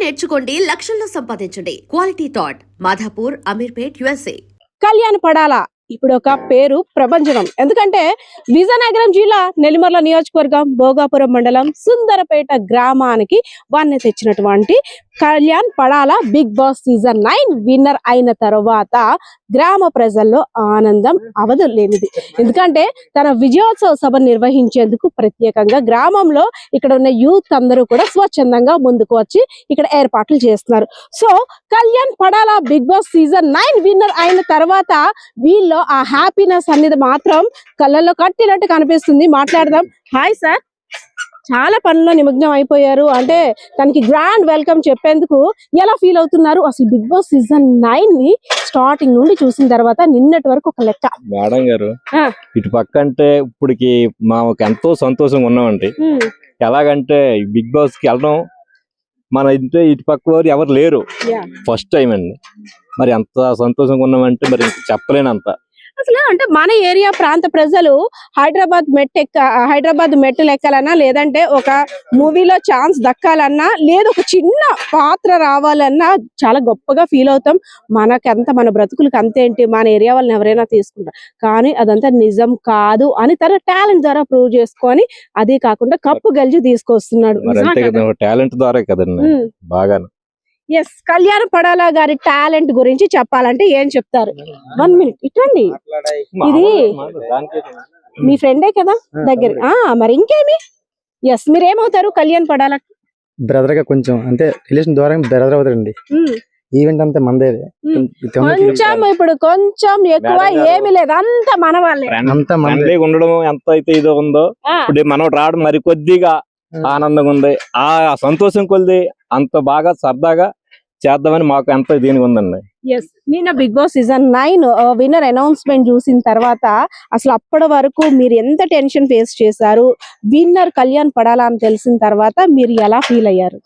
నేర్చుకోండి, లక్షల్లో సంపాదించండి. Quality thought Madhapur, Ameerpet, USA. Kalyan Padala ఇప్పుడు ఒక పేరు ప్రపంచం. ఎందుకంటే విజయనగరం జిల్లా నెల్లిమర్ల నియోజకవర్గం భోగాపురం మండలం సుందరపేట గ్రామానికి వన్నె తెచ్చినటువంటి కళ్యాణ్ పడాలా బిగ్ బాస్ సీజన్ 9 విన్నర్ అయిన తర్వాత గ్రామ ప్రజల్లో ఆనందం అవధులేనిది. ఎందుకంటే తన విజయోత్సవ సభ నిర్వహించేందుకు ప్రత్యేకంగా గ్రామంలో ఇక్కడ ఉన్న యూత్ అందరూ కూడా స్వచ్ఛందంగా ముందుకు వచ్చి ఇక్కడ ఏర్పాట్లు చేస్తున్నారు. సో కళ్యాణ్ పడాలా బిగ్ బాస్ సీజన్ 9 విన్నర్ అయిన తర్వాత వీళ్ళు ఆ హ్యాపీనెస్ అనేది మాత్రం కళ్ళల్లో కట్టినట్టు కనిపిస్తుంది. మాట్లాడదాం. హాయ్ సార్, చాలా పనుల్లో నిమగ్నం అయిపోయారు. అంటే తనకి గ్రాండ్ వెల్కమ్ చెప్పేందుకు ఎలా ఫీల్ అవుతున్నారు? అసలు బిగ్ బాస్ సీజన్ 9 ని స్టార్టింగ్ నుండి చూసిన తర్వాత నిన్నటి వరకు ఒక లెక్క. మేడం గారు ఇటు పక్క అంటే ఇప్పటికి మాకు ఎంతో సంతోషంగా ఉన్నామండి. ఎలాగంటే బిగ్ బాస్ కి వెళ్ళడం మన ఇంట్లో ఇటు పక్క వారు ఎవరు లేరు, ఫస్ట్ టైం అండి. మరి ఎంత సంతోషంగా ఉన్నామంటే మరి చెప్పలేనంత. అసలు అంటే మన ఏరియా ప్రాంత ప్రజలు హైదరాబాద్ మెట్టులు ఎక్కాలన్నా, లేదంటే ఒక మూవీలో ఛాన్స్ దక్కాలన్నా, లేదు ఒక చిన్న పాత్ర రావాలన్నా చాలా గొప్పగా ఫీల్ అవుతాం. మన బ్రతుకులకు అంతేంటి, మన ఏరియా వాళ్ళని ఎవరైనా తీసుకుంటాం. కానీ అదంతా నిజం కాదు అని తన టాలెంట్ ద్వారా ప్రూవ్ చేసుకొని, అదే కాకుండా కప్పు గెలిచి తీసుకొస్తున్నాడు. టాలెంట్ ద్వారా కదండి బాగా. ఎస్, కళ్యాణ్ పడాలా గారి టాలెంట్ గురించి చెప్పాలంటే ఏం చెప్తారు? 1 minute ఇటండి. ఇది మీ ఫ్రెండే కదా దగ్గర? మరి ఇంకేమి. ఎస్, మీరేమవుతారు కళ్యాణ్ పడాలా? బ్రదర్ గా కొంచెం అంటే రిలేషన్ ద్వారా బ్రదర్ అవుతారండి. ఈవెంట్ అంతా మందే. కొంచెం ఇప్పుడు కొంచెం ఎక్కువ ఏమి లేదు, అంతా మన వాళ్ళే. అంత మందే ఉండడం ఎంత అయితే ఇదో ఉందో, ఇప్పుడు మనం రావడం మరి కొద్దిగా ఆనందంగా ఉంది. ఆ సంతోషం కొద్ది అంత బాగా సరదాగా చేద్దామని మాకు ఎంత దీనికి ఉందండి. నిన్న Bigg Boss season 9 winner announcement చూసిన తర్వాత అసలు అప్పటి వరకు మీరు ఎంత టెన్షన్ ఫేస్ చేశారు? విన్నర్ కళ్యాణ్ పడాలా అని తెలిసిన తర్వాత మీరు ఎలా ఫీల్ అయ్యారు?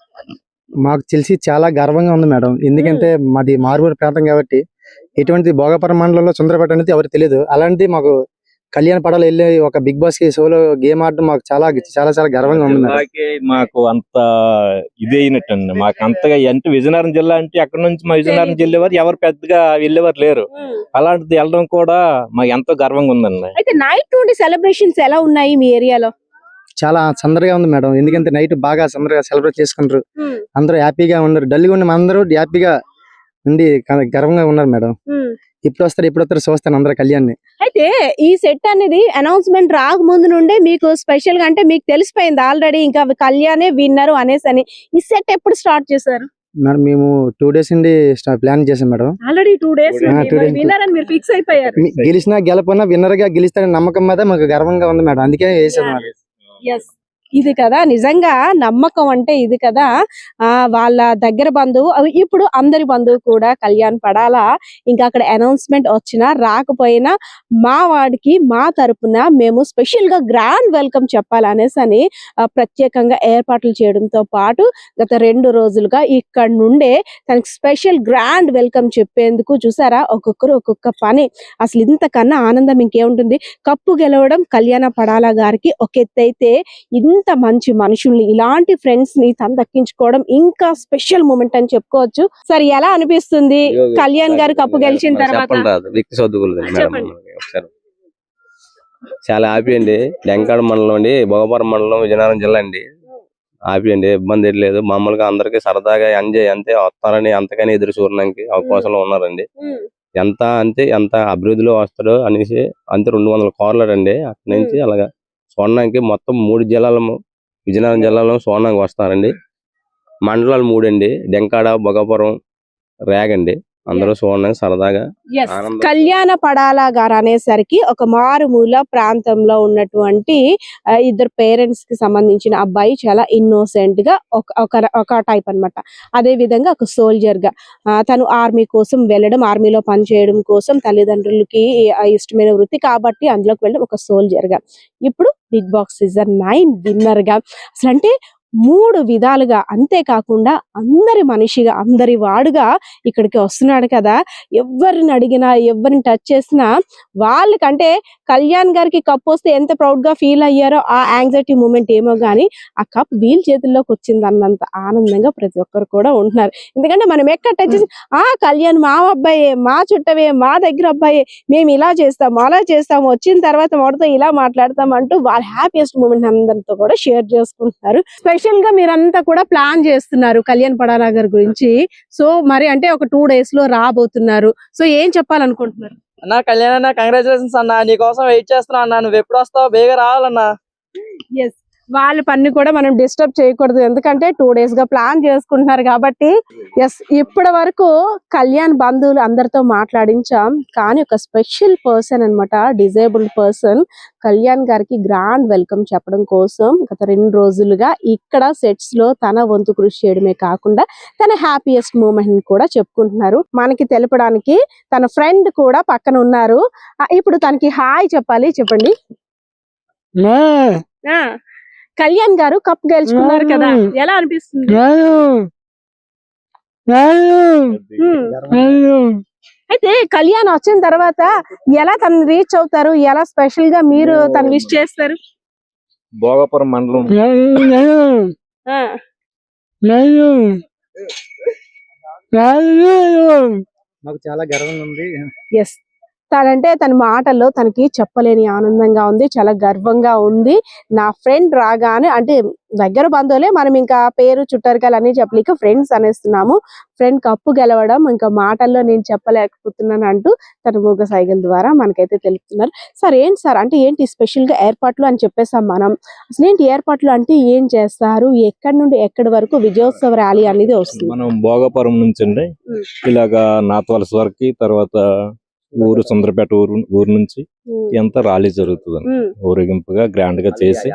మాకు తెలిసి చాలా గర్వంగా ఉంది మేడం. ఎందుకంటే మాది మారుమూల ప్రాంతం కాబట్టి ఎటువంటి భోగాపురం మండలంలో సుందరపేట అనేది ఎవరికి తెలియదు. అలాంటి మాకు కళ్యాణ్ పడాలా వెళ్ళి ఒక బిగ్ బాస్ కి షోలో గేమ్ ఆడడం మాకు చాలా చాలా చాలా గర్వంగా ఉంది. మాకు అంత ఇది అయినట్టండి. మాకు అంతగా అంటే విజయనగరం జిల్లా అంటే అక్కడ నుంచి మా విజయనగరం జిల్లా ఎవరు పెద్దగా వెళ్ళేవారు లేరు. అలాంటిది వెళ్ళడం కూడా మాకు ఎంతో గర్వంగా ఉందండి. అయితే నైట్ నుండి సెలబ్రేషన్స్ ఎలా ఉన్నాయి మీ ఏరియాలో? చాలా సందడిగా ఉంది మేడం. ఎందుకంటే నైట్ బాగా సందడిగా సెలబ్రేట్ చేసుకుంటారు, అందరూ హ్యాపీగా ఉన్నారు. డల్గా ఉండి అందరూ హ్యాపీగా ఉండి గర్వంగా ఉన్నారు మేడం. ఎప్పుడు వస్తారు చూస్తాను అందరూ కళ్యాణ్ని. అయితే ఈ సెట్ అనేది అనౌన్స్మెంట్ రాకముందు నుండే మీకు స్పెషల్ గా అంటే మీకు తెలిసిపోయింది ఆల్రెడీ ఇంకా కళ్యాణే విన్నర్ అనేసి అని. ఈ సెట్ ఎప్పుడు స్టార్ట్ చేశారు మేడం? మేము 2 days నుండి ప్లాన్ చేసాం మేడం. ఆల్రెడీ 2 days విన్నర్ అని మీరు ఫిక్స్ అయిపోయారు. గెలిచినా గెలపన్నా విన్నర్ గా గెలుస్తారని నమ్మకం మీద మాకు గర్వంగా ఉంది మేడం. అందుకే వేసాం మేడం. ఇది కదా నిజంగా నమ్మకం అంటే, ఇది కదా వాళ్ళ దగ్గర బంధువు. ఇప్పుడు అందరి బంధువు కూడా కళ్యాణ్ పడాలా. ఇంకా అక్కడ అనౌన్స్మెంట్ వచ్చినా రాకపోయినా మా వాడికి మా తరపున మేము స్పెషల్ గా గ్రాండ్ వెల్కమ్ చెప్పాలనేసి అని ప్రత్యేకంగా ఏర్పాట్లు చేయడంతో పాటు గత 2 రోజులుగా ఇక్కడ నుండే తనకి స్పెషల్ గ్రాండ్ వెల్కమ్ చెప్పేందుకు చూసారా ఒక్కొక్కరు ఒక్కొక్క పని. అసలు ఇంతకన్నా ఆనందం ఇంకేముంటుంది? కప్పు గెలవడం కళ్యాణ పడాలా గారికి ఒక ఎత్తైతే, ఇంత మంచి మనుషుల్ని, ఇలాంటి ఫ్రెండ్స్ ని తను దక్కించుకోవడం ఇంకా స్పెషల్ మూమెంట్ అని చెప్పుకోవచ్చు. సరే, ఎలా అనిపిస్తుంది కళ్యాణ్ గారు కప్పు గెలిచిన తర్వాత? చాలా హ్యాపీ అండి. లెంకాడ మండలం అండి, భోగపురం మండలం, విజయనగరం జిల్లా అండి. హ్యాపీ అండి, ఇబ్బంది ఏం లేదు. మామూలుగా అందరికి సరదాగా ఎంజాయ్ అంతే, వస్తారని అంతగానే ఎదురు చూడడానికి అవకాశంలో ఉన్నారండి. ఎంత అభివృద్ధిలో వస్తాడో అనేసి అంతే 200 కార్లు అండి. అక్కడి నుంచి అలాగా చూడడానికి మొత్తం 3 జిల్లాలు, విజయనగరం జిల్లాలో చూడడానికి వస్తారండి. మండలాలు 3 అండి, డెంకాడ, భోగాపురం, రేగండి. అందరూ చూడడానికి సరదాగా. కళ్యాణ పడాలా గారు అనేసరికి ఒక మారుమూల ప్రాంతంలో ఉన్నటువంటి 2 పేరెంట్స్ కి సంబంధించిన అబ్బాయి చాలా ఇన్నోసెంట్ గా ఒక టైప్ అన్నమాట. అదే విధంగా ఒక సోల్జర్ గా తను ఆర్మీ కోసం వెళ్ళడం, ఆర్మీలో పనిచేయడం కోసం తల్లిదండ్రులకి ఇష్టమైన వృత్తి కాబట్టి అందులోకి వెళ్ళడం ఒక సోల్జర్ గా. ఇప్పుడు బిగ్ బాస్ సీజన్ 9 విన్నర్ గా. అసలు అంటే 3 విధాలుగా, అంతేకాకుండా అందరి మనిషిగా, అందరి వాడుగా ఇక్కడికి వస్తున్నాడు కదా. ఎవరిని అడిగినా, ఎవరిని టచ్ చేసినా వాళ్ళకంటే కళ్యాణ్ గారికి కప్ వస్తే ఎంత ప్రౌడ్ గా ఫీల్ అయ్యారో ఆ యాంగ్జైటీ మూమెంట్ ఏమో గానీ ఆ కప్ వీళ్ళ చేతుల్లోకి వచ్చింది అన్నంత ఆనందంగా ప్రతి ఒక్కరు కూడా ఉంటున్నారు. ఎందుకంటే మనం ఎక్కడ టచ్ చేసి కళ్యాణ్ మా అబ్బాయే, మా చుట్టవే, మా దగ్గర అబ్బాయే, మేము ఇలా చేస్తాము, అలా చేస్తాము, వచ్చిన తర్వాత వాడితో ఇలా మాట్లాడతాం అంటూ వాళ్ళ హ్యాపీయెస్ట్ మూమెంట్ అందరితో కూడా షేర్ చేసుకుంటున్నారు. స్పెషల్ గా మీరంతా కూడా ప్లాన్ చేస్తున్నారు కళ్యాణ్ పడాలా గారి గురించి. సో మరి అంటే ఒక 2 days లో రాబోతున్నారు. సో ఏం చెప్పాలనుకుంటున్నారు? అన్నా కళ్యాణ్ అన్న, కంగ్రాచులేషన్స్ అన్న. నీకోసం వెయిట్ చేస్తున్నా అన్న. నువ్వు ఎప్పుడు వస్తావు? బేగా రావాలన్నా. ఎస్, వాళ్ళ పని కూడా మనం డిస్టర్బ్ చేయకూడదు, ఎందుకంటే 2 days గా ప్లాన్ చేసుకుంటున్నారు కాబట్టి. ఎస్, ఇప్పటి వరకు కళ్యాణ్ బంధువులు అందరితో మాట్లాడించాం, కానీ ఒక స్పెషల్ పర్సన్ అన్నమాట, డిజేబుల్డ్ పర్సన్ కళ్యాణ్ గారికి గ్రాండ్ వెల్కమ్ చెప్పడం కోసం గత 2 రోజులుగా ఇక్కడ సెట్స్ లో తన వంతు కృషి చేయడమే కాకుండా తన హ్యాపీయెస్ట్ మూమెంట్ కూడా చెప్పుకుంటున్నారు. మనకి తెలపడానికి తన ఫ్రెండ్ కూడా పక్కన ఉన్నారు. ఇప్పుడు తనకి హాయ్ చెప్పాలి, చెప్పండి. కళ్యాణ్ గారు కప్ గెలుచుకున్నారు కదా, ఎలా అనిపిస్తుంది? అయితే కళ్యాణ్ వచ్చిన తర్వాత ఎలా తను రీచ్ అవుతారు, ఎలా స్పెషల్ గా మీరు తను విష్ చేస్తారు? భోగాపురం మండలం మాకు చాలా గర్వంగా ఉంది. ఎస్, తనంటే తన మాటల్లో తనకి చెప్పలేని ఆనందంగా ఉంది, చాలా గర్వంగా ఉంది. నా ఫ్రెండ్ రాగానే, అంటే దగ్గర బంధువులే, మనం ఇంకా పేరు చుట్టరికాయలు అన్ని చెప్పలేక ఫ్రెండ్స్ అనేస్తున్నాము. ఫ్రెండ్ కప్పు గెలవడం ఇంకా మాటల్లో నేను చెప్పలేకపోతున్నాను అంటూ తన మూగ సైగల ద్వారా మనకైతే తెలుపుతున్నారు. సార్ ఏంటి సార్, అంటే ఏంటి స్పెషల్ గా ఏర్పాట్లు అని చెప్పేసాం మనం, అసలు ఏంటి ఏర్పాట్లు అంటే ఏం చేస్తారు, ఎక్కడి నుండి ఎక్కడి వరకు విజయోత్సవ ర్యాలీ అనేది వస్తుంది? మనం భోగాపురం నుంచి అండి ఇలాగా నాతవలస వరకు, తర్వాత ఊరు సుందరపేట ఊరు నుంచి ఎంత ర్యాలీ జరుగుతుంది, ఊరేగింపుగా గ్రాండ్ గా చేసి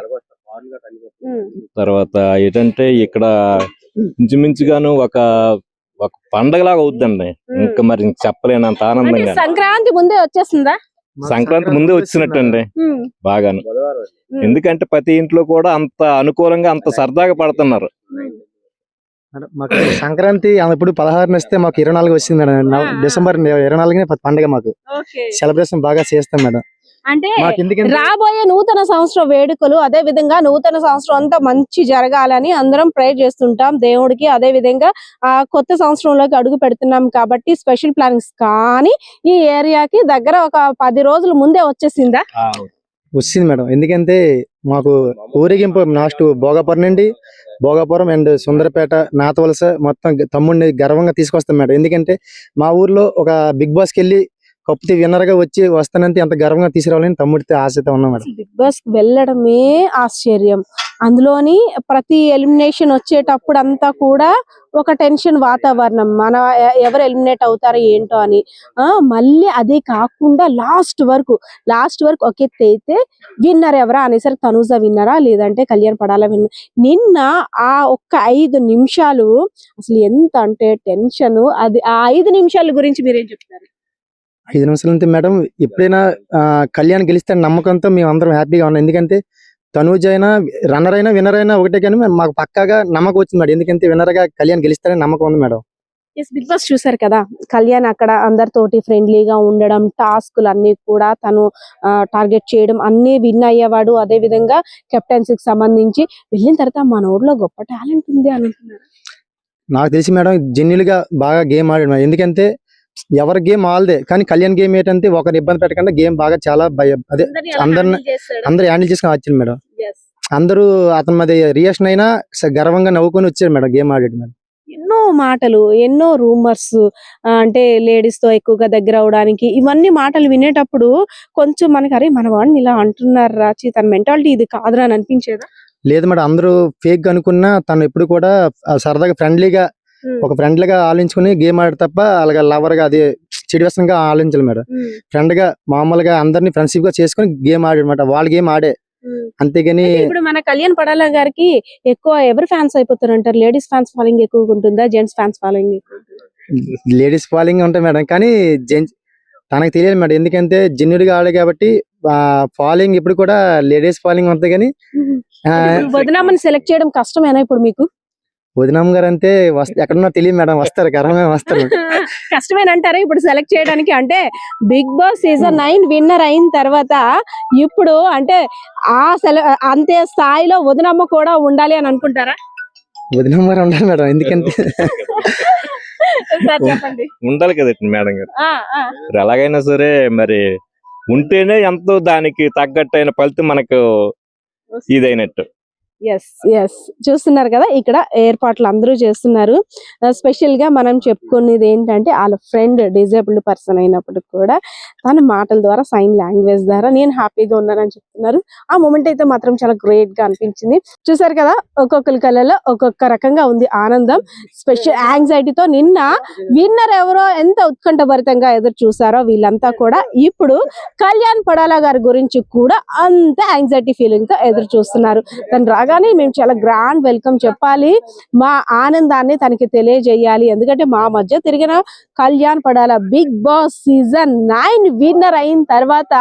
తర్వాత ఏంటంటే ఇక్కడ ఇంచుమించుగాను ఒక పండగలాగా అవుద్దండి. ఇంకా మరి చెప్పలేనంత ఆనందంగా. సంక్రాంతి ముందే వచ్చేస్తుందా? సంక్రాంతి ముందే వచ్చినట్టండి బాగాను. ఎందుకంటే ప్రతి ఇంట్లో కూడా అంత అనుకూలంగా అంత సరదాగా పడుతున్నారు. మాకు సంక్రాంతి ఇప్పుడు 16 వస్తే మాకు 24 వచ్చింది మేడం. డిసెంబర్ 24 పండుగ మాకు సెలబ్రేషన్ బాగా చేస్తాం మేడం. అంటే రాబోయే నూతన సంవత్సరం వేడుకలు, అదే విధంగా నూతన సంవత్సరం అంతా మంచి జరగాలని అందరం ప్రే చేస్తుంటాం దేవుడికి. అదే విధంగా కొత్త సంవత్సరంలోకి అడుగు పెడుతున్నాం కాబట్టి స్పెషల్ ప్లానింగ్స్, కానీ ఈ ఏరియాకి దగ్గర ఒక 10 రోజుల ముందే వచ్చేసిందా? వచ్చింది మేడం. ఎందుకంటే మాకు ఊరేగింపు లాస్ట్ భోగాపురం అండ్ సుందరపేట, నాతవలస మొత్తం తమ్ముడిని గర్వంగా తీసుకొస్తాం మేడం. ఎందుకంటే మా ఊర్లో ఒక బిగ్ బాస్ కి వెళ్ళి కప్పు విన్నర్ గా వస్తానంటే ఎంత గర్వంగా తీసుకురావాలని తమ్ముడితో ఆశతో ఉన్నాం మేడం. బిగ్ బాస్ కి వెళ్ళడమే ఆశ్చర్యం. అందులోని ప్రతి ఎలిమినేషన్ వచ్చేటప్పుడు అంతా కూడా ఒక టెన్షన్ వాతావరణం, మన ఎవరు ఎలిమినేట్ అవుతారో ఏంటో అని. మళ్ళీ అదే కాకుండా లాస్ట్ వరకు ఒక ఎత్తు అయితే విన్నర్ ఎవరా అనేసరికి తనూజ విన్నరా లేదంటే కళ్యాణ్ పడాలా విన్నర్. నిన్న ఆ ఒక్క 5 నిమిషాలు అసలు ఎంత అంటే టెన్షన్. అది ఆ 5 నిమిషాల గురించి మీరేం చెప్తారు? 5 నిమిషాల నుంచి మేడం ఎప్పుడైనా కళ్యాణ్ గెలిస్తే నమ్మకంతో మేము అందరం హ్యాపీగా ఉన్నాం. ఎందుకంటే తనూజ్ అయినా రన్నర్ అయినా విన్నర్ అయినా ఒకటే, కానీ మాకు పక్కాగా నమ్మకం వచ్చింది మేడం. ఎందుకంటే విన్నర్ గా కళ్యాణ్ గెలుస్తారని నమ్మకం ఉంది మేడం. బిగ్ బాస్ చూసారు కదా, కళ్యాణ్ అక్కడ అందరితోటి ఫ్రెండ్లీగా ఉండడం, టాస్కులు అన్ని కూడా తను టార్గెట్ చేయడం అన్ని విన్ అయ్యేవాడు. అదే విధంగా కెప్టెన్సీకి సంబంధించి వెళ్ళిన తర్వాత మన ఊర్లో గొప్ప టాలెంట్ ఉంది అనుకుంటున్నారు. నాకు తెలిసి మేడం జెన్యున్ గా బాగా గేమ్ ఆడాడు. ఎందుకంటే ఎవరి గేమ్ వాళ్ళదే, కానీ కళ్యాణ్ గేమ్ ఏంటంటే ఒకరు ఇబ్బంది పెట్టకుండా గేమ్ బాగా చాలా అదే అందరు హ్యాండిల్ చేసుకుని వచ్చింది మేడం. అందరూ అతని మీద రియాక్షన్ అయినా గర్వంగా నవ్వుకొని వచ్చారు మేడం గేమ్ ఆడాడు మేడం. ఎన్నో మాటలు, ఎన్నో రూమర్స్, అంటే లేడీస్ తో ఎక్కువగా దగ్గర అవడానికి, ఇవన్నీ మాటలు వినేటప్పుడు కొంచెం మనకి అరే మన వాడిని ఇలా అంటున్నారు రాచి, తన మెంటాలిటీ ఇది కాదురా అని అనిపించేదా? లేదు మేడం, అందరూ ఫేక్ అనుకున్నా తను ఎప్పుడు కూడా సరదాగా ఫ్రెండ్లీగా ఒక ఫ్రెండ్ గా ఆలోచించుకుని గేమ్ ఆడారు తప్ప అలాగే లవర్ గా అది చెడు వ్యసనంగా ఆలోచించాలి మేడం. ఫ్రెండ్ గా మామూలుగా అందరినీ ఫ్రెండ్షిప్ గా చేసుకుని గేమ్ ఆడాడు. వాళ్ళ గేమ్ ఆడే, అంతేగాని. ఇప్పుడు మన కళ్యాణ్ పడాలా గారికి ఎక్కువ ఎవరు ఫ్యాన్స్ అయిపోతారు అంటారు? లేడీస్ ఫ్యాన్స్ ఫాలోయింగ్ ఎక్కువగా ఉంటుందా, gents fans following? Ladies following ఉంటాయి మేడం, కానీ జెంట్స్ తనకు తెలియదు మేడం. ఎందుకంటే జెన్యున్ గా ఆడే కాబట్టి ఫాలోయింగ్ ఇప్పుడు కూడా లేడీస్ ఫాలోయింగ్ ఉంటుంది కానీ వదినమ్మని సెలెక్ట్ చేయడం కష్టమేనా ఇప్పుడు మీకు? వదినమ్మ గారు అంటే ఎక్కడున్నా తెలియదు మేడం, వస్తారు గర్వమే వస్తారు. కష్టమేనంటారా ఇప్పుడు సెలెక్ట్ చేయడానికి? అంటే బిగ్ బాస్ సీజన్ 9 విన్నర్ అయిన తర్వాత ఇప్పుడు అంటే అంతే స్థాయిలో వదినమ్మ కూడా ఉండాలి అని అనుకుంటారా? వదినమ్మ గారు ఉండాలి మేడం, ఎందుకంటే సార్ చెప్పండి. ఉండాలి కదండి మేడం గారు. మరి ఎలాగైనా సరే మరి ఉంటేనే ఎంతో దానికి తగ్గట్టైన ఫలితం మనకు ఇదైనట్టు. ఎస్ ఎస్ చూస్తున్నారు కదా, ఇక్కడ ఏర్పాట్లు అందరూ చేస్తున్నారు. స్పెషల్ గా మనం చెప్పుకునేది ఏంటంటే వాళ్ళ ఫ్రెండ్ డిజేబుల్డ్ పర్సన్ అయినప్పుడు కూడా తన మాటల ద్వారా సైన్ లాంగ్వేజ్ ద్వారా నేను హ్యాపీగా ఉన్నానని చెప్తున్నారు. ఆ మూమెంట్ అయితే మాత్రం చాలా గ్రేట్ గా అనిపించింది. చూసారు కదా, ఒక్కొక్కరి కళ్ళలో ఒక్కొక్క రకంగా ఉంది ఆనందం. స్పెషల్ యాంగ్జైటీతో నిన్న విన్నర్ ఎవరో ఎంత ఉత్కంఠభరితంగా ఎదురు చూసారో వీళ్ళంతా కూడా ఇప్పుడు కళ్యాణ్ పడాలా గారి గురించి కూడా అంత యాంగ్జైటీ ఫీలింగ్ తో ఎదురు చూస్తున్నారు. తను రాగానే మేము చాలా గ్రాండ్ వెల్కమ్ చెప్పాలి, మా ఆనందాన్ని తనకి తెలియజేయాలి. ఎందుకంటే మా మధ్య తిరిగిన Kalyan Padala Bigg Boss season 9 winner అయిన తర్వాత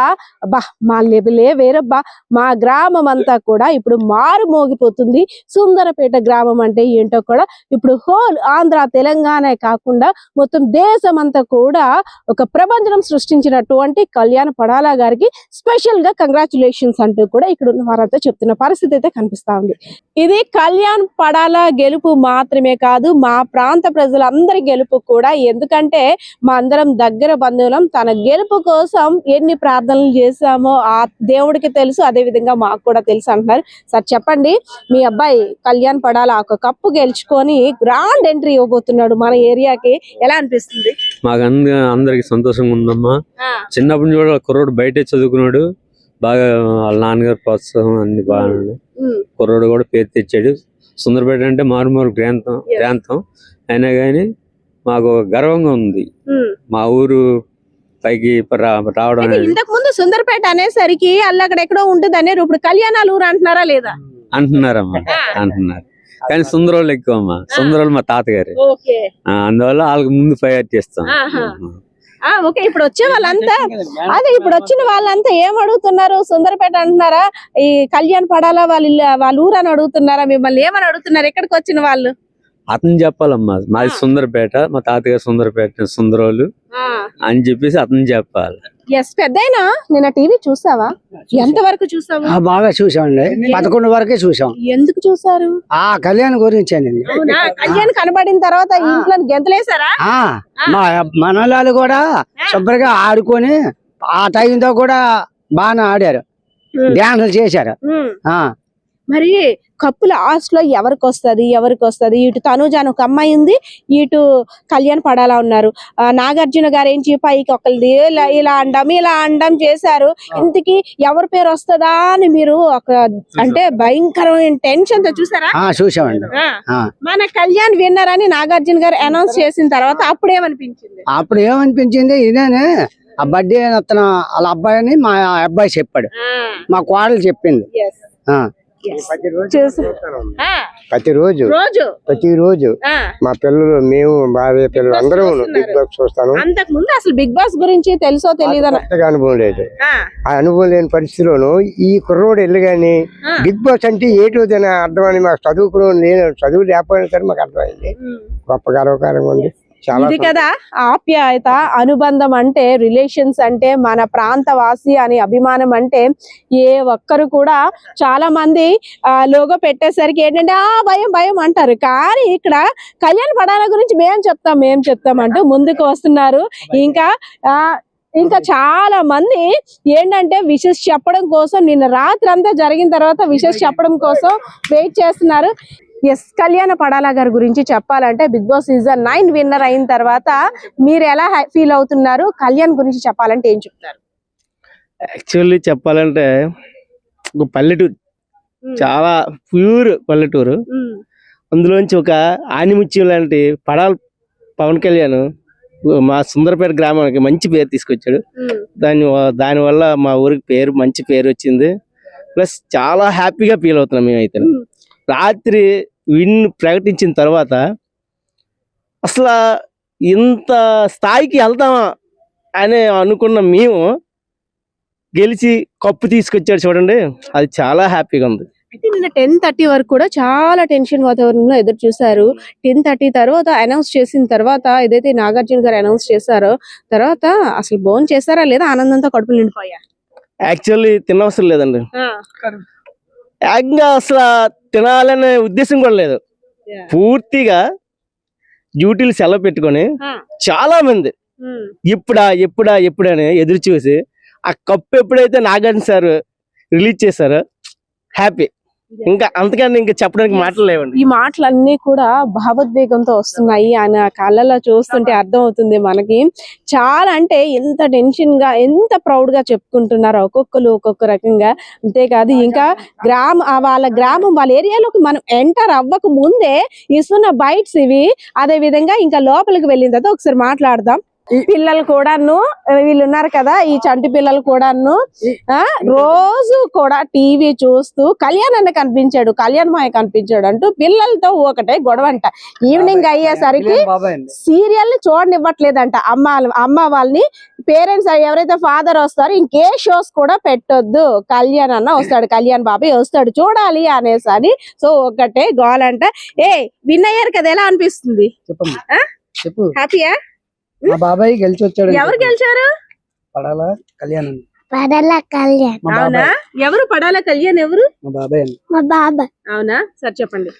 అబ్బా మా లెవెలే వేరబ్బా, మా గ్రామం అంతా కూడా ఇప్పుడు మారు మోగిపోతుంది. సుందరపేట గ్రామం అంటే ఏంటో కూడా ఇప్పుడు హోల్ ఆంధ్ర తెలంగాణ కాకుండా మొత్తం దేశం అంతా కూడా ఒక ప్రపంచం సృష్టించినటువంటి కళ్యాణ్ పడాలా గారికి స్పెషల్ గా కంగ్రాచులేషన్స్ అంటూ కూడా ఇక్కడ ఉన్న వారంతా చెప్తున్న పరిస్థితి అయితే కనిపిస్తా ఉంది. ఇది కళ్యాణ్ పడాలా గెలుపు మాత్రమే కాదు, మా ప్రాంత ప్రజలందరి గెలుపు కూడా. ఎందుకంటే మా అందరం దగ్గర బంధువులం. తన గెలుపు కోసం ఎన్ని ప్రార్థనలు చేశామో ఆ దేవుడికి తెలుసు, అదే విధంగా మాకు కూడా తెలుసు అంటున్నారు. సార్ చెప్పండి, మీ అబ్బాయి కళ్యాణ్ పడాలా ఒక కప్పు గెలుచుకొని గ్రాండ్ ఎంట్రీ ఇవ్వబోతున్నాడు మన ఏరియాకి, ఎలా అనిపిస్తుంది? మాకు అందరికి సంతోషంగా ఉందమ్మా. చిన్నప్పటి నుంచి కూడా కుర్రోడు బయటే చదువుకున్నాడు, బాగా వాళ్ళ నాన్నగారు ప్రోత్సాహం అన్ని బాగా. కుర్రోడు కూడా పేరు తెచ్చాడు. సుందరపేట అంటే మారుమూల ప్రాంతం అయినా కానీ మాకు గర్వంగా ఉంది మా ఊరు పైకి రావడం అనేది. ఇంతకు ముందు సుందరపేట అనేసరికి అక్కడ ఎక్కడో ఉంటుంది అనేది, ఇప్పుడు కళ్యాణాల ఊరు అంటున్నారా లేదా? అంటున్నారమ్మా, అంటున్నారు. కానీ సుందరోళ్ళు ఎక్కువ అమ్మా, సుందరోళ్ళు మా తాతగారు, అందువల్ల వాళ్ళకి ముందు ఫైర్ చేస్తాం. ఓకే, ఇప్పుడు వచ్చే వాళ్ళంతా అదే ఇప్పుడు వచ్చిన వాళ్ళంతా ఏం అడుగుతున్నారు? సుందరపేట అంటున్నారా, ఈ కళ్యాణ్ పడాలా వాళ్ళ ఊరు అని అడుగుతున్నారా? మిమ్మల్ని ఏమని అడుగుతున్నారు ఎక్కడికి వచ్చిన వాళ్ళు? అతను చెప్పాలమ్మా, మాది సుందరపేట, మా తాతగారు సుందరపేట సుందరోళ్ళు అని చెప్పేసి అతను చెప్పాలి. ఎస్ పెద్దయినా నిన్న టీవీ చూసావా? ఎంత వరకు చూసావా? బాగా చూసామండి, 11 వరకే చూసాం. ఎందుకు చూసారు? ఆ కళ్యాణ్ గురించేనండి. కళ్యాణ్ కనబడిన తర్వాత ఇంట్లో గెంతలేసారా? మా మనలాలు కూడా శుభ్రంగా ఆడుకొని ఆ టైంతో కూడా బాగా ఆడారు, డాన్సులు చేశారు. మరి కప్పు లాస్ట్ లో ఎవరికి వస్తది? ఇటు తనుజ అని ఒక అమ్మాయి ఉంది, ఇటు కళ్యాణ్ పడాలా ఉన్నారు. నాగార్జున గారు ఏంటి పైకి ఒకరిది ఇలా అండం చేశారు. ఇంతకి ఎవరి పేరు వస్తుందా అని మీరు ఒక అంటే భయంకరమైన టెన్షన్ తో చూసారా? చూసామండి. మన కళ్యాణ్ విన్నర్ అని నాగార్జున గారు అనౌన్స్ చేసిన తర్వాత అప్పుడు ఏమనిపించింది? ఇదేనే ఆ బర్త్డే అతను వాళ్ళ అబ్బాయిని మా అబ్బాయి చెప్పాడు, మా కోడలు చెప్పింది. ప్రతిరోజు మా పిల్లలు, మేము భార్య పిల్లలు అందరూ బిగ్ బాస్ చూస్తాను. అంతకు ముందు అసలు బిగ్ బాస్ గురించి తెలుసో తెలియదు అనుభవం లేదు. ఆ అనుభవం లేని పరిస్థితిలోను ఈ కుర్రోడు వెళ్ళి గాని బిగ్ బాస్ అంటే ఏటో దాని అర్థం అని మాకు చదువు లేకపోయినా సరే మాకు అర్థమైంది. గొప్ప గర్వకారంగా ఉంది. ఇది కదా ఆప్యాయత, అనుబంధం అంటే, రిలేషన్స్ అంటే, మన ప్రాంత వాసి అని అభిమానం అంటే. ఏ ఒక్కరు కూడా చాలా మంది లోగో పెట్టేసరికి ఏంటంటే భయం అంటారు. కానీ ఇక్కడ కళ్యాణ్ పడాలా గురించి మేం చెప్తాం అంటూ ముందుకు వస్తున్నారు. ఇంకా చాలా మంది ఏంటంటే విషెస్ చెప్పడం కోసం, నిన్న రాత్రి అంతా జరిగిన తర్వాత విషెస్ చెప్పడం కోసం వెయిట్ చేస్తున్నారు. ఎస్ కళ్యాణ పడాలా గారి గురించి చెప్పాలంటే బిగ్ బాస్ సీజన్ 9 విన్నర్ అయిన తర్వాత మీరు ఎలా ఫీల్ అవుతున్నారు? కళ్యాణ్ గురించి చెప్పాలంటే ఏం చెప్తారు? యాక్చువల్లీ చెప్పాలంటే ఒక పల్లెటూరు, చాలా ప్యూర్ పల్లెటూరు. అందులోంచి ఒక ఆనిముత్యం లాంటి పవన్ కళ్యాణ్ మా సుందరపేట గ్రామానికి మంచి పేరు తీసుకొచ్చాడు. దానివల్ల మా ఊరికి మంచి పేరు వచ్చింది. ప్లస్ చాలా హ్యాపీగా ఫీల్ అవుతున్నాం మేమైతే. రాత్రి ప్రకటించిన తర్వాత అసలు ఇంత స్థాయికి వెళ్తామా అని అనుకున్న మేము గెలిచి కప్పు తీసుకొచ్చాడు చూడండి, అది చాలా హ్యాపీగా ఉంది. అయితే నిన్న 10:30 వరకు కూడా చాలా టెన్షన్ వాతావరణంలో ఎదురు చూశారు. 10:30 తర్వాత అనౌన్స్ చేసిన తర్వాత ఏదైతే నాగార్జున గారు అనౌన్స్ చేశారో తర్వాత అసలు భోజనం చేశారా లేదా ఆనందంతో కడుపులు నిండిపోయా? యాక్చువల్లీ తినవసరం లేదండి, ఏకంగా అసలు తినాలనే ఉద్దేశం కూడా లేదు. పూర్తిగా డ్యూటీలు సెలవు పెట్టుకొని చాలా మంది ఎప్పుడని ఎదురు చూసి ఆ కప్పు ఎప్పుడైతే నాగార్జున సార్ రిలీజ్ చేశారో హ్యాపీ. ఇంకా అంతకన్నా ఇంకా చెప్పడానికి మాటలు లేవండి. ఈ మాటలన్నీ కూడా భావోద్వేగంతో వస్తున్నాయి. ఆయన కళ్ళలో చూస్తుంటే అర్థం అవుతుంది మనకి. చాలా అంటే ఎంత టెన్షన్ గా ఎంత ప్రౌడ్ గా చెప్పుకుంటున్నారు ఒక్కొక్కరు ఒక్కొక్క రకంగా. అంతేకాదు ఇంకా వాళ్ళ గ్రామం వాళ్ళ ఏరియాలోకి మనం ఎంటర్ అవ్వక ముందే ఇస్తున్న బైట్స్ ఇవి. అదే విధంగా ఇంకా లోపలికి వెళ్ళిన తర్వాత ఒకసారి మాట్లాడదాం. ఈ పిల్లలు కూడాను వీళ్ళు ఉన్నారు కదా, ఈ చంటి పిల్లలు కూడాను రోజు కూడా టీవీ చూస్తూ కళ్యాణ్ మాయ కనిపించాడు అంటూ పిల్లలతో ఒకటే గొడవంట. ఈవినింగ్ అయ్యేసరికి సీరియల్ చూడనివ్వట్లేదంట అమ్మ వాళ్ళని. పేరెంట్స్ ఎవరైతే ఫాదర్ వస్తారో ఇంకే షోస్ కూడా పెట్టొద్దు, కళ్యాణ్ అన్న వస్తాడు, కళ్యాణ్ బాబాయ్ వస్తాడు చూడాలి అనేసి అని. సో ఒకటే గోల్ అంట. విన్ అయ్యారు కదా, ఎలా అనిపిస్తుంది? హ్యాపీయా? మా బాబాయ్ గెలిచి వచ్చాడు. ఎవరు గెలిచారు? పడాల కళ్యాణ్. అవునా? ఎవరు పడాల కళ్యాణ్? ఎవరు? మా బాబాయ్ అండి. మా బాబాయ్. అవునా? సరే చెప్పండి.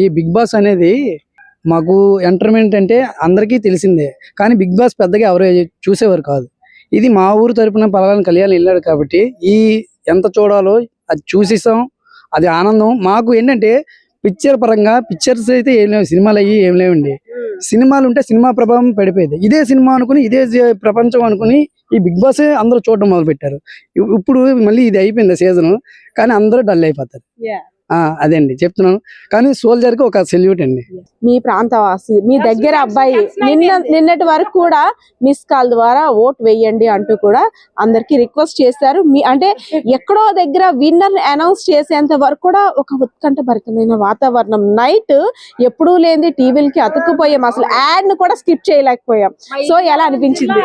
ఈ బిగ్ బాస్ అనేది మాకు ఎంటర్టైన్మెంట్ అంటే అందరికీ తెలిసిందే, కానీ బిగ్ బాస్ పెద్దగా ఎవరు చూసేవారు కాదు. ఇది మా ఊరు తరపున పలానా కళ్యాణ్ వెళ్ళాడు కాబట్టి ఎంత చూడాలో అది చూసేసాం. అది ఆనందం మాకు. ఏంటంటే పిక్చర్ పరంగా పిక్చర్స్ అయితే ఏం లేవు, సినిమాలు అయ్యి ఏం లేవండి. సినిమాలు ఉంటే సినిమా ప్రభావం పడిపోయేది. ఇదే సినిమా అనుకుని ఇదే ప్రపంచం అనుకుని ఈ బిగ్ బాస్ అందరూ చూడడం మొదలు పెట్టారు. ఇప్పుడు మళ్ళీ ఇది అయిపోయింది సీజన్, కానీ అందరూ డల్ అయిపోతారు. అదే అండి చెప్తున్నాను. కానీ సోల్జర్ కి ఒక సెల్యూట్ అండి. మీ ప్రాంతవాసి, మీ దగ్గర అబ్బాయి నిన్నటి వరకు కూడా మిస్ కాల్ ద్వారా ఓట్ వేయండి అంటూ కూడా అందరికి రిక్వెస్ట్ చేశారు. అంటే ఎక్కడో దగ్గర విన్నర్ అనౌన్స్ చేసేంత వరకు కూడా ఒక ఉత్కంఠభరితమైన వాతావరణం. నైట్ ఎప్పుడూ లేని టీవీలకి అతుక్కుపోయాం, అసలు యాడ్ ను కూడా స్కిప్ చేయలేకపోయాం. సో ఎలా అనిపించింది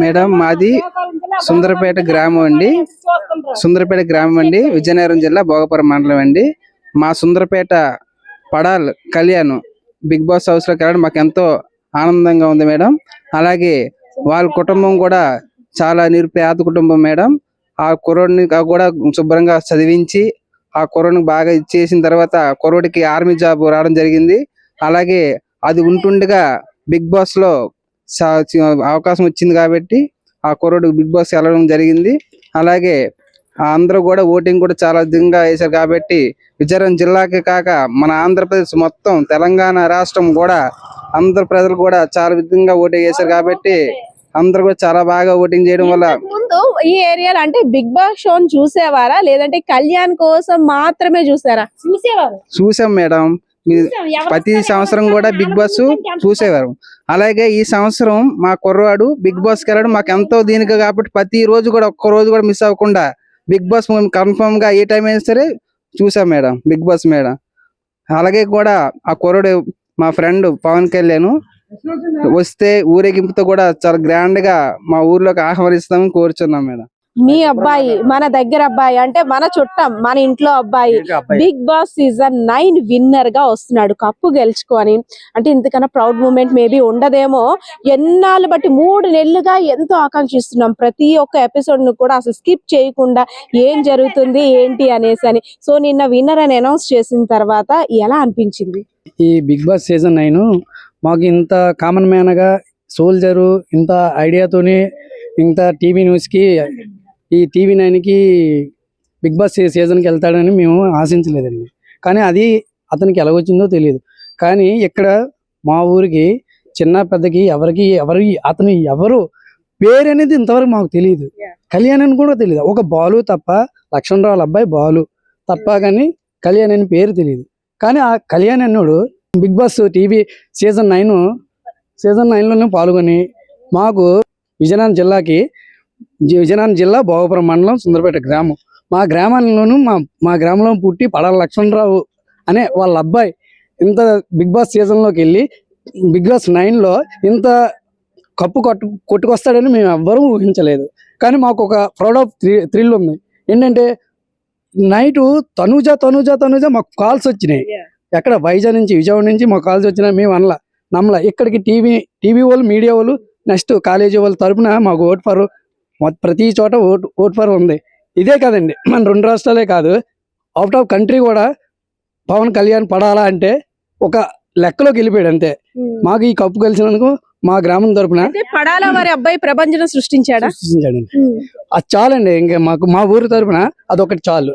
మేడం? మాది సుందరపేట గ్రామం అండి, విజయనగరం జిల్లా భోగాపురం మండలం అండి. మా Sundarapeta Padal Kalyan Bigg Boss house లోకి వెళ్ళడం మాకు ఎంతో ఆనందంగా ఉంది మేడం. అలాగే వాళ్ళ కుటుంబం కూడా చాలా నిరుపేద కుటుంబం మేడం. ఆ కుర్రోడిని కూడా శుభ్రంగా చదివించి ఆ కుర్రోడిని బాగా ఇచ్చేసిన తర్వాత కుర్రోడికి ఆర్మీ జాబ్ రావడం జరిగింది. అలాగే అది ఉంటుండగా బిగ్ బాస్ లో అవకాశం వచ్చింది కాబట్టి ఆ కుర్రోడికి బిగ్ బాస్ వెళ్ళడం జరిగింది. అలాగే అందరూ కూడా ఓటింగ్ కూడా చాలా అధికంగా వేశారు కాబట్టి విజయనగరం జిల్లాకి కాక మన ఆంధ్రప్రదేశ్ మొత్తం తెలంగాణ రాష్ట్రం కూడా అందరు ప్రజలు కూడా చాలా విధంగా ఓటింగ్ వేశారు కాబట్టి అందరూ కూడా చాలా బాగా ఓటింగ్ చేయడం వల్ల. ముందు ఈ ఏరియాలో అంటే బిగ్ బాస్ షో చూసేవారా లేదంటే కళ్యాణ్ కోసం మాత్రమే చూసారా? చూసాం మేడం. ప్రతి సంవత్సరం కూడా బిగ్ బాస్ చూసేవారు. అలాగే ఈ సంవత్సరం మా కుర్రవాడు బిగ్ బాస్కి వెళ్ళడం మాకు ఎంతో దీనిగా కాబట్టి ప్రతి రోజు కూడా ఒక్క రోజు కూడా మిస్ అవ్వకుండా బిగ్ బాస్ కన్ఫర్మ్ గా ఏ టైం అయినా సరే చూసాం మేడం బిగ్ బాస్ మేడం. అలాగే కూడా ఆ కుర్రోడు మా ఫ్రెండ్ పవన్ కళ్యాణ్ వస్తే ఊరేగింపుతో కూడా చాలా గ్రాండ్ గా మా ఊర్లోకి ఆహ్వానిస్తామని కోరుచున్నాం మేడం. మీ అబ్బాయి మన దగ్గర అబ్బాయి అంటే మన చుట్టం మన ఇంట్లో అబ్బాయి బిగ్ బాస్ సీజన్ 9 విన్నర్ గా వస్తున్నాడు కప్పు గెలుచుకొని. అంటే ఇంతకన్నా ప్రౌడ్ మూమెంట్ మేబీ ఉండదేమో. ఎన్నాళ్ళు బట్టి 3 నెలలుగా ఎంతో ఆకాంక్షిస్తున్నాం ప్రతి ఒక్క ఎపిసోడ్ ను కూడా అసలు స్కిప్ చేయకుండా ఏం జరుగుతుంది ఏంటి అనేసి అని. సో నిన్న విన్నర్ అని అనౌన్స్ చేసిన తర్వాత ఎలా అనిపించింది? ఈ బిగ్ బాస్ సీజన్ 9 మాకు ఇంత కామన్ మ్యాన్ గా సోల్జరు ఇంత ఐడియాతోని ఇంత టీవీ న్యూస్ కి ఈ టీవీ 9కి బిగ్ బాస్ సీజన్కి వెళ్తాడని మేము ఆశించలేదండి. కానీ అది అతనికి ఎలా వచ్చిందో తెలియదు. కానీ ఇక్కడ మా ఊరికి చిన్న పెద్దకి అతను ఎవరు పేరు అనేది ఇంతవరకు మాకు తెలియదు. కళ్యాణ్ అని కూడా తెలియదు. ఒక బాలు తప్ప, లక్ష్మణరావు అబ్బాయి బాలు తప్ప కానీ కళ్యాణ్ అని పేరు తెలియదు. కానీ ఆ కళ్యాణ్ అన్నోడు బిగ్ బాస్ టీవీ సీజన్ 9లోనే పాల్గొని మాకు విజయనగరం జిల్లా భోగాపురం మండలం సుందరపేట గ్రామం మా గ్రామంలో పుట్టి పడాల లక్ష్మణరావు అనే వాళ్ళ అబ్బాయి ఇంత బిగ్ బాస్ సీజన్లోకి వెళ్ళి బిగ్ బాస్ 9లో ఇంత కప్పు కొట్టుకొస్తాడని మేము ఎవ్వరూ ఊహించలేదు. కానీ మాకు ఒక ప్రౌడ్ ఆఫ్ థ్రిల్ ఉంది. ఏంటంటే నైట్ తనుజ మాకు కాల్స్ వచ్చినాయి. ఎక్కడ వైజాగ్ నుంచి, విజయవాడ నుంచి మాకు కాల్స్ వచ్చినాయి. మేము నమ్మల ఇక్కడికి టీవీ వాళ్ళు, మీడియా వాళ్ళు, నెక్స్ట్ కాలేజీ వాళ్ళ తరపున మాకు ఓట్ ఫర్ ప్రతి చోట ఓట్ ఫర్ ఉంది. ఇదే కాదండి, మన 2 రాష్ట్రాలే కాదు, అవుట్ ఆఫ్ కంట్రీ కూడా పవన్ కళ్యాణ్ పడాలా అంటే ఒక లెక్కలోకి వెళ్ళిపోయాడు అంతే. మాకు ఈ కప్పు గెలిచినందుకు మా గ్రామం తరపున పడాల వారి అబ్బాయి ప్రభంజనం సృష్టించాడా? సృష్టించాడండి. అది చాలండి. ఇంకా మాకు మా ఊరి తరపున అదొకటి చాలు.